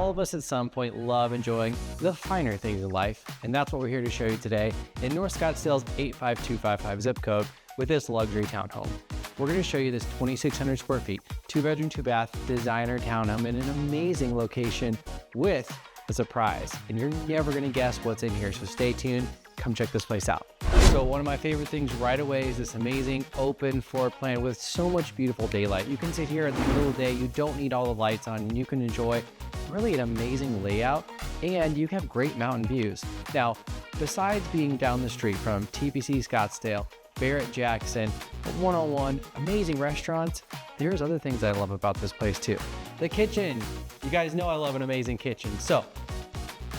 all of us at some point love enjoying the finer things in life, and that's what we're here to show you today in North Scottsdale's 85255 zip code with this luxury townhome. We're going to show you this 2,600 square feet, 2-bedroom, 2-bath designer townhome in an amazing location with a surprise, and you're never going to guess what's in here, so stay tuned. Come check this place out. So one of my favorite things right away is this amazing open floor plan with so much beautiful daylight. You can sit here in the middle of the day, you don't need all the lights on, and you can enjoy really an amazing layout, and you have great mountain views. Now, besides being down the street from TPC Scottsdale, Barrett Jackson, 101, amazing restaurants, there's other things I love about this place too. The kitchen, you guys know I love an amazing kitchen. So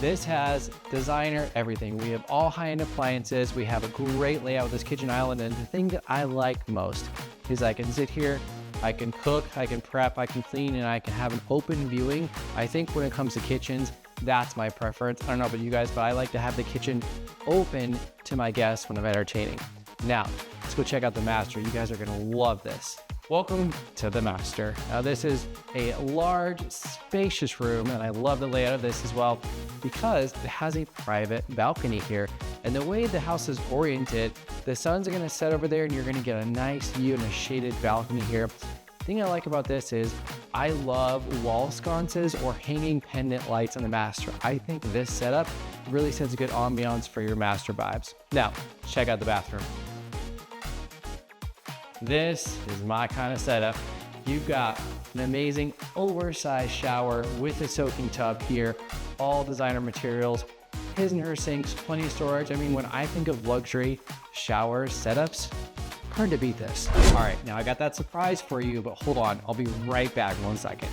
this has designer everything. We have all high-end appliances. We have a great layout with this kitchen island. And the thing that I like most is I can sit here, I can cook, I can prep, I can clean, and I can have an open viewing. I think when it comes to kitchens, that's my preference. I don't know about you guys, but I like to have the kitchen open to my guests when I'm entertaining. Now, let's go check out the master. You guys are gonna love this. Welcome to the master. Now this is a large, spacious room, and I love the layout of this as well because it has a private balcony here. And the way the house is oriented, the suns are gonna set over there and you're gonna get a nice view and a shaded balcony here. The thing I like about this is I love wall sconces or hanging pendant lights on the master. I think this setup really sets a good ambiance for your master vibes. Now, check out the bathroom. This is my kind of setup. You've got an amazing oversized shower with a soaking tub here, all designer materials, his and her sinks, plenty of storage. I mean, when I think of luxury shower setups, hard to beat this. All right, now I got that surprise for you, but hold on, I'll be right back 1 second.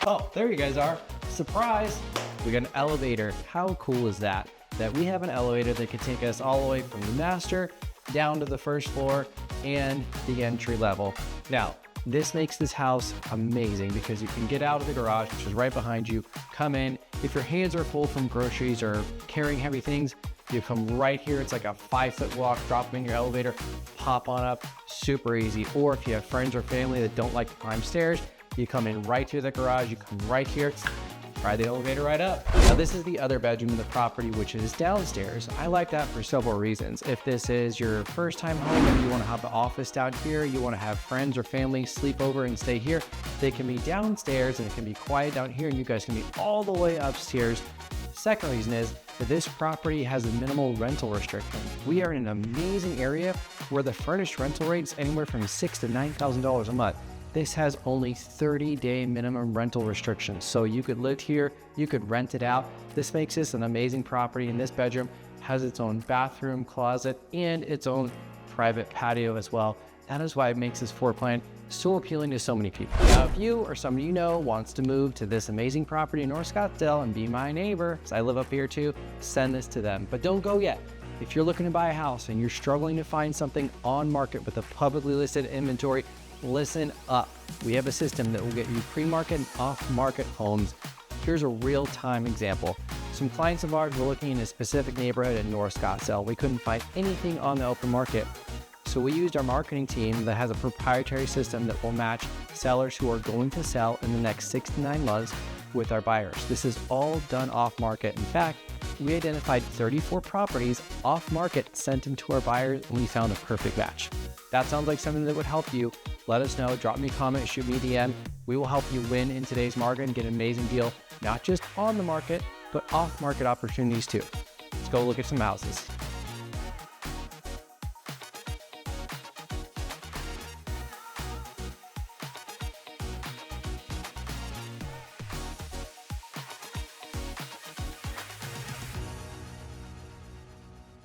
Oh, there you guys are. Surprise! We got an elevator. How cool is that? That we have an elevator that can take us all the way from the master down to the first floor and the entry level. Now, this makes this house amazing because you can get out of the garage, which is right behind you, come in. If your hands are full from groceries or carrying heavy things, you come right here. It's like a 5-foot walk, drop in your elevator, pop on up, super easy. Or if you have friends or family that don't like to climb stairs, you come in right to the garage, you come right here, ride the elevator right up. Now this is the other bedroom in the property, which is downstairs. I like that for several reasons. If this is your first time home and you want to have the office down here, you want to have friends or family sleep over and stay here, they can be downstairs and it can be quiet down here and you guys can be all the way upstairs. Second reason is that this property has a minimal rental restriction. We are in an amazing area where the furnished rental rate is anywhere from $6,000 to $9,000 a month. This has only 30-day minimum rental restrictions. So you could live here, you could rent it out. This makes this an amazing property, and this bedroom has its own bathroom, closet, and its own private patio as well. That is why it makes this floor plan so appealing to so many people. Now, if you or somebody you know wants to move to this amazing property in North Scottsdale and be my neighbor, because I live up here too, send this to them. But don't go yet. If you're looking to buy a house and you're struggling to find something on market with a publicly listed inventory, listen up. We have a system that will get you pre-market and off-market homes. Here's a real-time example. Some clients of ours were looking in a specific neighborhood in North Scottsdale. We couldn't find anything on the open market. So we used our marketing team that has a proprietary system that will match sellers who are going to sell in the next 6 to 9 months with our buyers. This is all done off-market. In fact, we identified 34 properties off-market, sent them to our buyers, and we found a perfect match. That sounds like something that would help you. Let us know, drop me a comment, shoot me a DM. We will help you win in today's market and get an amazing deal, not just on the market, but off-market opportunities too. Let's go look at some houses.